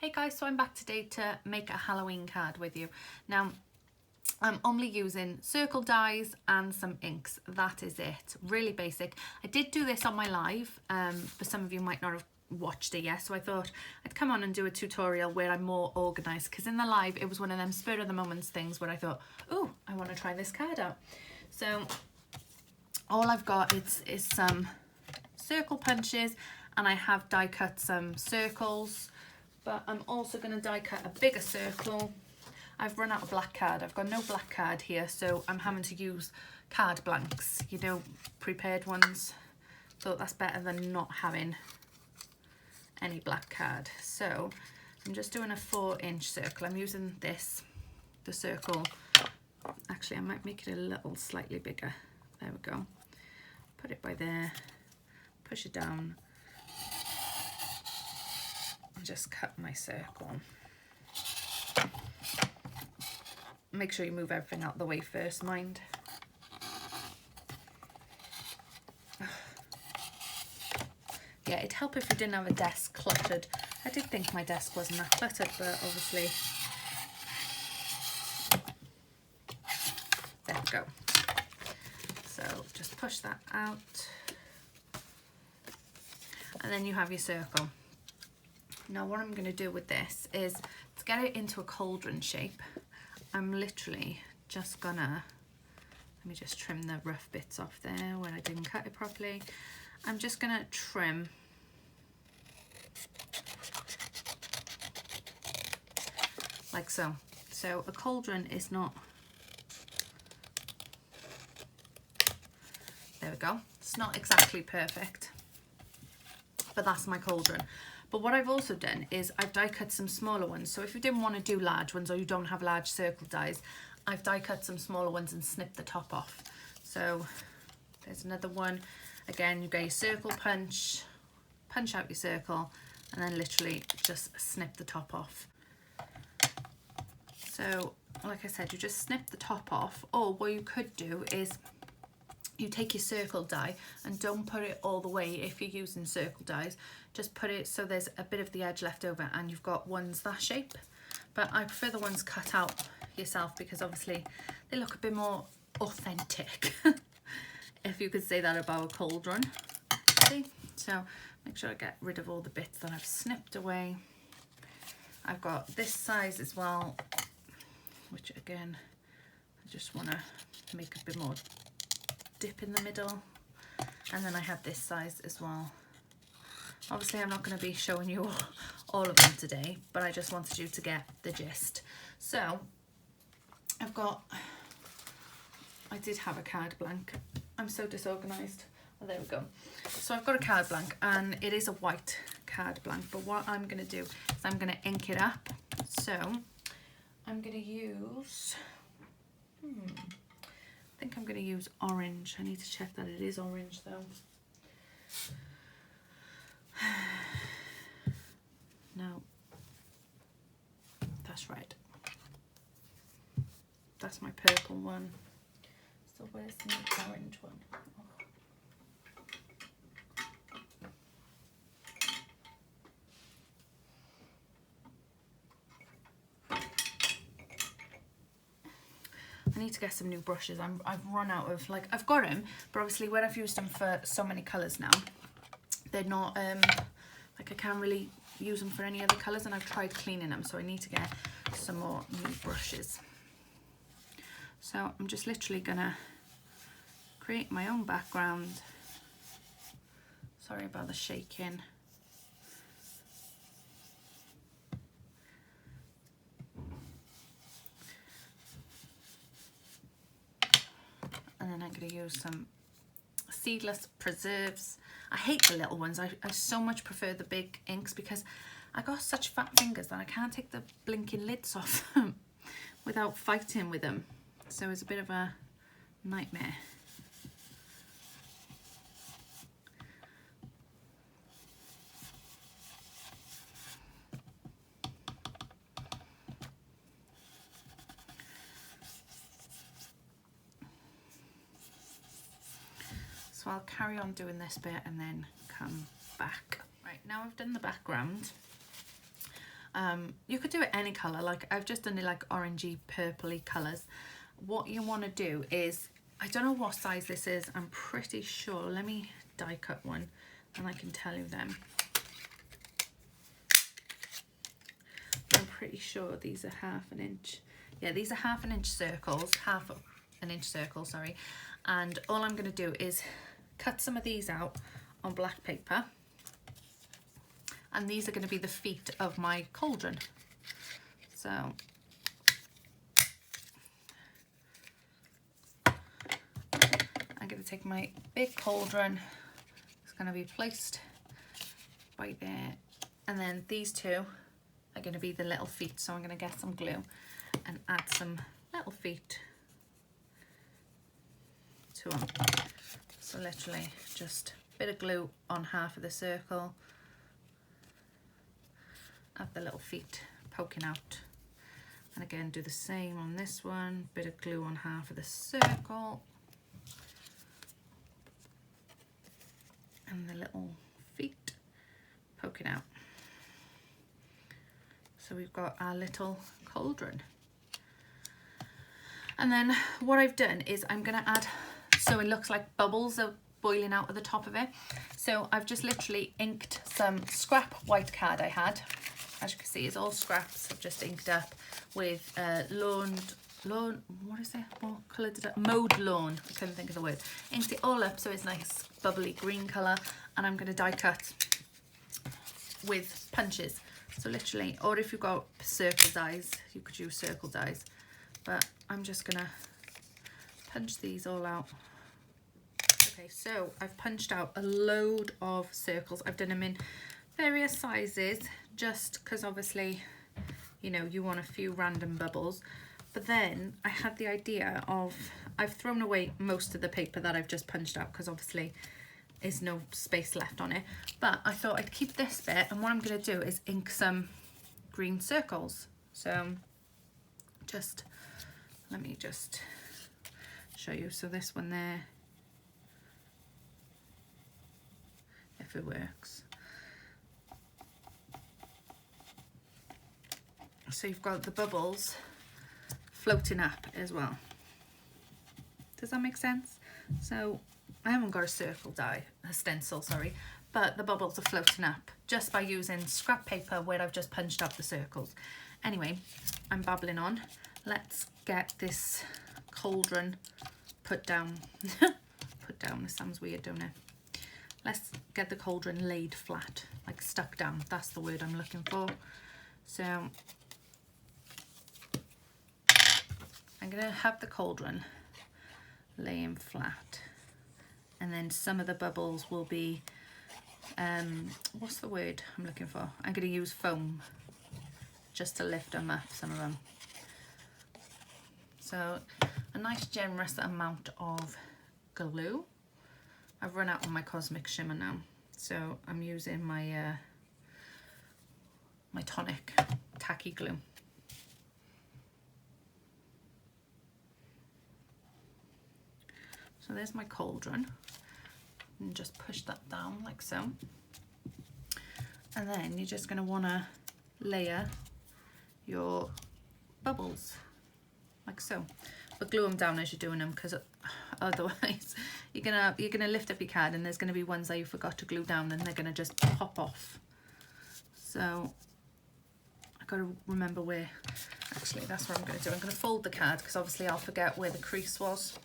Hey guys, so I'm back today to make a Halloween card with you. Now, I'm only using circle dies and some inks. That is it. Really basic. I did do this on my live, but some of you might not have watched it yet, so I thought I'd come on and do a tutorial where I'm more organised, because in the live it was one of them spur of the moments things where I thought, oh, I want to try this card out. So all I've got is some circle punches, and I have die cut some circles, but I'm also going to die cut a bigger circle. I've run out of black card. I've got no black card here, so I'm having to use card blanks, you know, prepared ones. Thought that's better than not having any black card. So I'm just doing a 4-inch circle. I'm using this, the circle. Actually, I might make it a little slightly bigger. There we go. Put it by there, push it down, and just cut my circle. Make sure you move everything out the way first, mind. Yeah, it'd help if you didn't have a desk cluttered. I did think my desk wasn't that cluttered, but obviously. There we go. So just push that out. And then you have your circle. Now what I'm going to do with this is to get it into a cauldron shape. I'm literally just gonna, let me just trim the rough bits off there where I didn't cut it properly. I'm just gonna trim like so. So a cauldron is not, there we go. It's not exactly perfect, but that's my cauldron. But what I've also done is I've die cut some smaller ones. So if you didn't want to do large ones, or you don't have large circle dies, I've die cut some smaller ones and snipped the top off. So there's another one. Again, you get your circle punch out your circle, and then literally just snip the top off. So like I said, you just snip the top off, or what you could do is you take your circle die and don't put it all the way if you're using circle dies. Just put it so there's a bit of the edge left over and you've got ones that shape. But I prefer the ones cut out yourself because obviously they look a bit more authentic, if you could say that about a cauldron. See? So make sure I get rid of all the bits that I've snipped away. I've got this size as well, which again, I just want to make a bit more dip in the middle, and then I have this size as well. Obviously I'm not going to be showing you all of them today, but I just wanted you to get the gist. So I've got, I did have a card blank. I'm so disorganized. Oh, there we go. So I've got a card blank, and it is a white card blank, but what I'm going to do is I'm going to ink it up. So I'm going to use I think I'm going to use orange. I need to check that it is orange though. No, that's right. That's my purple one. So where's the orange one? I need to get some new brushes. I've run out of, like, I've got them, but obviously when I've used them for so many colours now, they're not, like I can't really use them for any other colours, and I've tried cleaning them, so I need to get some more new brushes. So I'm just literally gonna create my own background. Sorry about the shaking. And then I'm going to use some seedless preserves. I hate the little ones. I so much prefer the big inks because I got such fat fingers that I can't take the blinking lids off them without fighting with them. So it's a bit of a nightmare. So I'll carry on doing this bit and then come back. Right, now I've done the background. You could do it any colour, like I've just done it like orangey purpley colours. What you want to do is, I don't know what size this is, I'm pretty sure, let me die cut one and I can tell you them. I'm pretty sure these are 1/2 inch. Yeah, these are 1/2 inch circles, 1/2 inch circles, sorry. And all I'm going to do is cut some of these out on black paper. And these are going to be the feet of my cauldron. So I'm going to take my big cauldron. It's going to be placed right there. And then these two are going to be the little feet. So I'm going to get some glue and add some little feet to them. So literally just a bit of glue on half of the circle. Have the little feet poking out. And again, do the same on this one. Bit of glue on half of the circle. And the little feet poking out. So we've got our little cauldron. And then what I've done is I'm going to add, so it looks like bubbles are boiling out at the top of it. So I've just literally inked some scrap white card I had. As you can see, it's all scraps. I've just inked up with lawn, what is it? What colour did I? Mowed lawn. I couldn't think of the word. Inked it all up so it's nice bubbly green colour. And I'm going to die cut with punches. So literally, or if you've got circle dies, you could use circle dies. But I'm just going to punch these all out. Okay, so I've punched out a load of circles. I've done them in various sizes, just because obviously, you know, you want a few random bubbles. But then I had the idea of, I've thrown away most of the paper that I've just punched out because obviously there's no space left on it. But I thought I'd keep this bit, and what I'm going to do is ink some green circles. So just, let me just show you. So this one there, if it works. So you've got the bubbles floating up as well. Does that make sense? So I haven't got a stencil, sorry, but the bubbles are floating up just by using scrap paper where I've just punched up the circles. Anyway, I'm babbling on. Let's get this cauldron put down. Put down, this sounds weird, don't it? Let's get the cauldron laid flat, like stuck down. That's the word I'm looking for. So I'm going to have the cauldron laying flat, and then some of the bubbles will be, what's the word I'm looking for? I'm going to use foam just to lift them up, some of them. So a nice generous amount of glue. I've run out of my Cosmic Shimmer now, so I'm using my my tonic tacky glue. So there's my cauldron, and just push that down like so. And then you're just going to want to layer your bubbles like so, but glue them down as you're doing them, because otherwise you're gonna lift up your card and there's going to be ones that you forgot to glue down and they're going to just pop off. So I've got to remember where, actually that's what I'm going to do. I'm going to fold the card because obviously I'll forget where the crease was.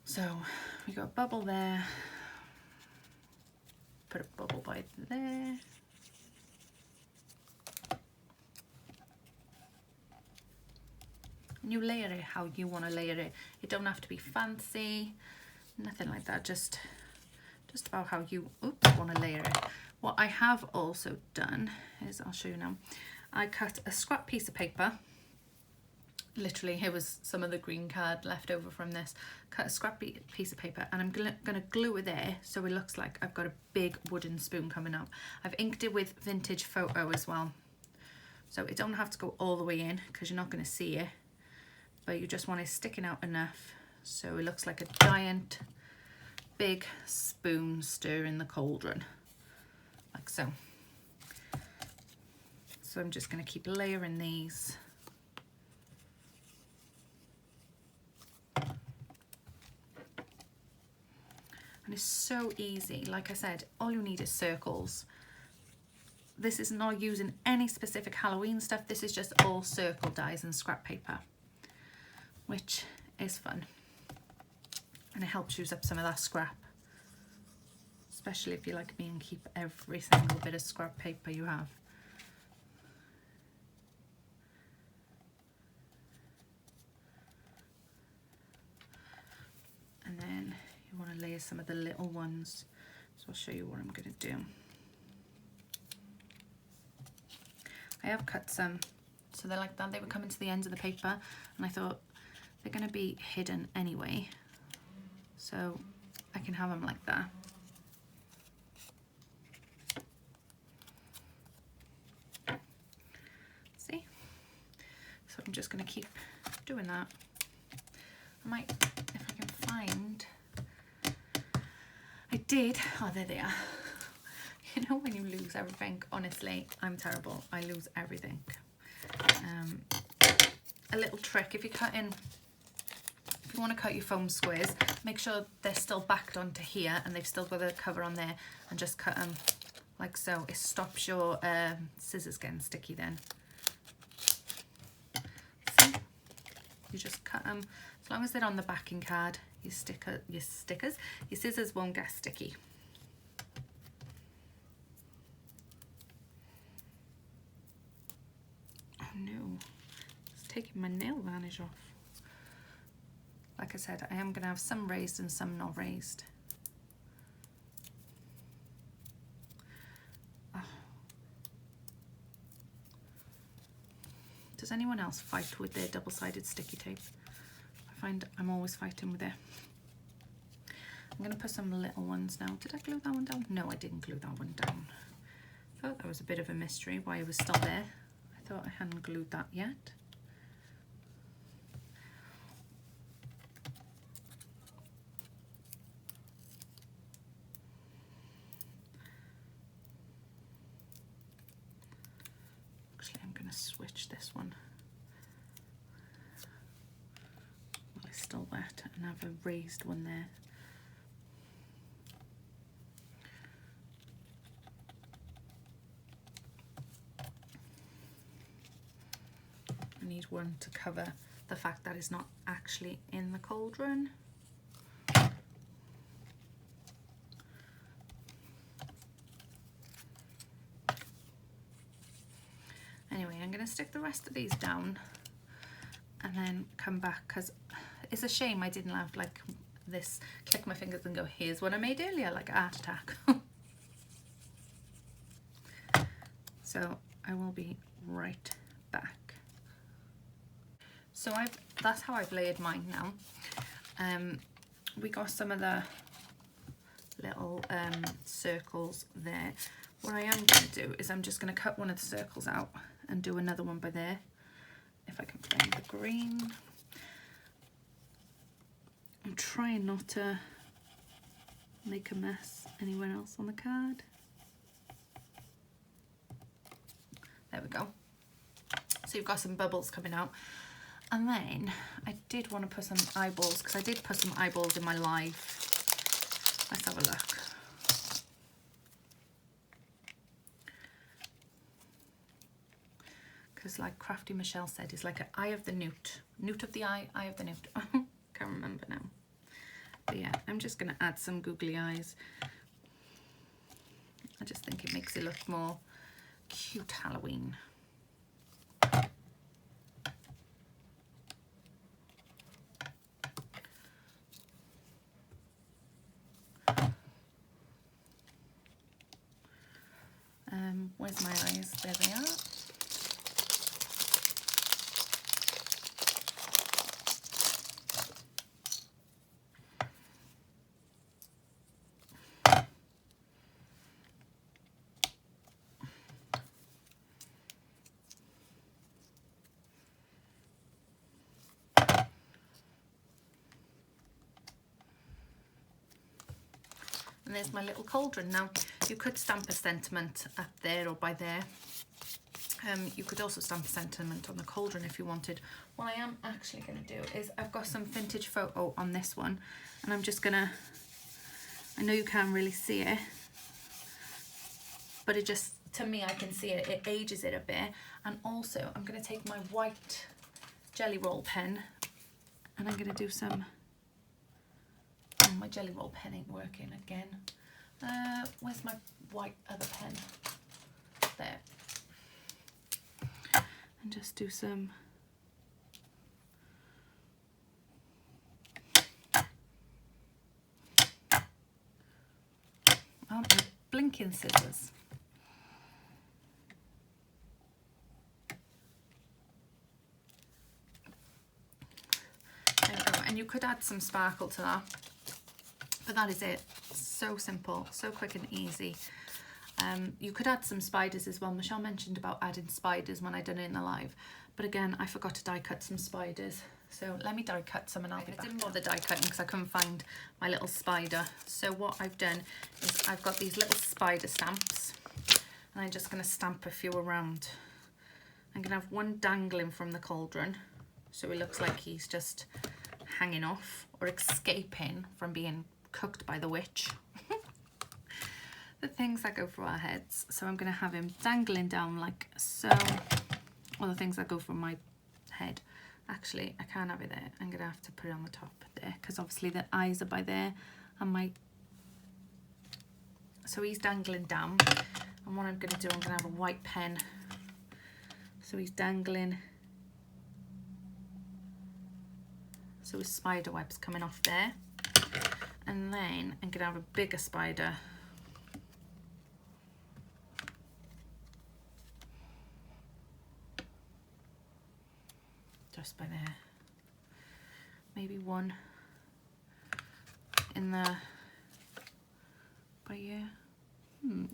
So we got a bubble there, put a bubble by there. And you layer it how you want to layer it. It don't have to be fancy, nothing like that, just about how you want to layer it. What I have also done is, I'll show you now, I cut a scrap piece of paper. Literally, here was some of the green card left over from this. Cut a scrappy piece of paper, and I'm gonna glue it there so it looks like I've got a big wooden spoon coming up. I've inked it with Vintage Photo as well, so it don't have to go all the way in because you're not going to see it, but you just want it sticking out enough so it looks like a giant big spoon stirring the cauldron like so. So I'm just going to keep layering these. And it's so easy. Like I said, all you need is circles. This is not using any specific Halloween stuff. This is just all circle dies and scrap paper, which is fun. And it helps use up some of that scrap, especially if you're like me and keep every single bit of scrap paper you have. And then you want to layer some of the little ones. So I'll show you what I'm going to do. I have cut some so they're like that. They were coming to the end of the paper, and I thought they're going to be hidden anyway, so I can have them like that. See? So I'm just going to keep doing that. I might, if I can find, I did, oh there they are. You know when you lose everything, honestly, I'm terrible. I lose everything. A little trick, if you want to cut your foam squares, make sure they're still backed onto here and they've still got the cover on there, and just cut them like so. It stops your scissors getting sticky then. See? You just cut them, as long as they're on the backing card, your scissors won't get sticky. No, it's taking my nail varnish off. Like I said, I am going to have some raised and some not raised. Oh. Does anyone else fight with their double-sided sticky tape? I find I'm always fighting with it. I'm going to put some little ones now. Did I glue that one down? No, I didn't glue that one down. I thought that was a bit of a mystery why it was still there. I thought I hadn't glued that yet. Actually, I'm going to switch this one while it's still wet and have a raised one there. I need one to cover the fact that it's not actually in the cauldron. Anyway, I'm going to stick the rest of these down and then come back, because it's a shame I didn't have like this, click my fingers and go, here's what I made earlier, like a heart attack. So I will be right back. So that's how I've layered mine now. We got some of the little circles there. What I am going to do is I'm just going to cut one of the circles out and do another one by there, if I can find the green. I'm trying not to make a mess anywhere else on the card. There we go. So you've got some bubbles coming out. And then I did want to put some eyeballs, because I did put some eyeballs in my live. Let's have a look. Because like Crafty Michelle said, it's like an eye of the newt. Newt of the eye, eye of the newt. Can't remember now. But yeah, I'm just going to add some googly eyes. I just think it makes it look more cute Halloween. Where's my eyes? There they are. And there's my little cauldron. Now, you could stamp a sentiment up there or by there. You could also stamp a sentiment on the cauldron if you wanted. What I am actually going to do is I've got some vintage photo on this one, and I'm just going to, I know you can't really see it, but it just, to me, I can see it, it ages it a bit. And also I'm going to take my white jelly roll pen and I'm going to do some, oh, my jelly roll pen ain't working again. Where's my white other pen? There. And just do some blinking scissors. There we go. And you could add some sparkle to that, but that is it. So simple, so quick and easy. You could add some spiders as well. Michelle mentioned about adding spiders when I done it in the live, but again, I forgot to die cut some spiders. So let me die cut some and I'll be back. I didn't bother die cutting because I couldn't find my little spider. So what I've done is I've got these little spider stamps and I'm just going to stamp a few around. I'm going to have one dangling from the cauldron, so it looks like he's just hanging off or escaping from being cooked by the witch. The things that go through our heads. So I'm going to have him dangling down like so. All the things that go from my head. Actually, I can't have it there. I'm going to have to put it on the top there because obviously the eyes are by there and my... So he's dangling down, and what I'm going to do, I'm going to have a white pen. So he's dangling. So his spider web's coming off there. And then I'm going to have a bigger spider. Just by there. Maybe one in the, by here.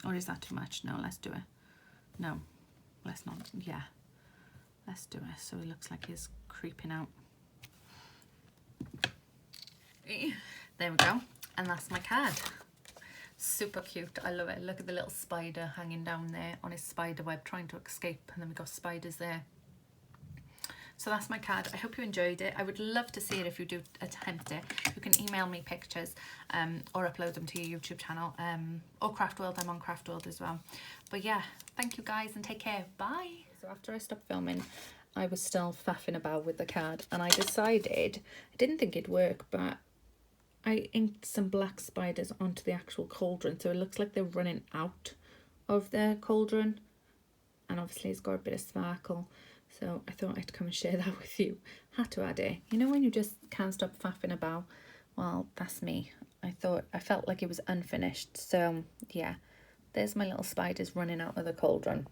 Or is that too much? No, let's do it. No, let's not. Yeah, let's do it. So it looks like he's creeping out. There we go. And that's my card. Super cute. I love it. Look at the little spider hanging down there on his spider web trying to escape. And then we've got spiders there. So that's my card. I hope you enjoyed it. I would love to see it if you do attempt it. You can email me pictures or upload them to your YouTube channel or Craft World. I'm on Craft World as well. But yeah, thank you guys and take care. Bye. So after I stopped filming, I was still faffing about with the card and I decided, I didn't think it'd work, but I inked some black spiders onto the actual cauldron. So it looks like they're running out of the cauldron. And obviously it's got a bit of sparkle. So I thought I'd come and share that with you. Had to add it. You know when you just can't stop faffing about? Well, that's me. I felt like it was unfinished. So yeah, there's my little spiders running out of the cauldron.